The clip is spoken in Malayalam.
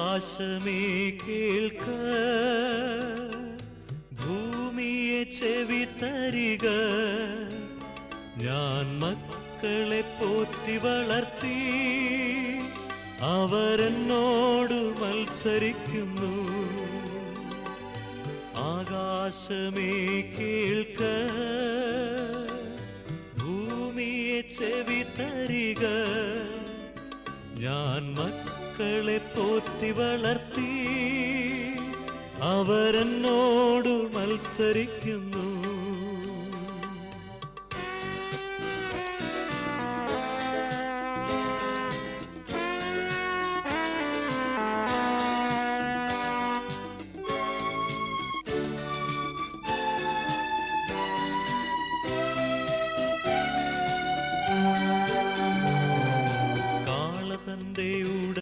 ആകാശമേ കേൾക്ക, ഭൂമിയെ ചെവി തരിക. ഞാൻ മക്കളെ പോറ്റി വളർത്തി, അവരെന്നോട് മത്സരിക്കുന്നു. ആകാശമേ കേൾക്ക, ഭൂമിയെ ചെവി തരിക. ഞാൻ മക്കളെ പോറ്റി വളർത്തി, അവരെന്നോട് മത്സരിക്കുന്നു.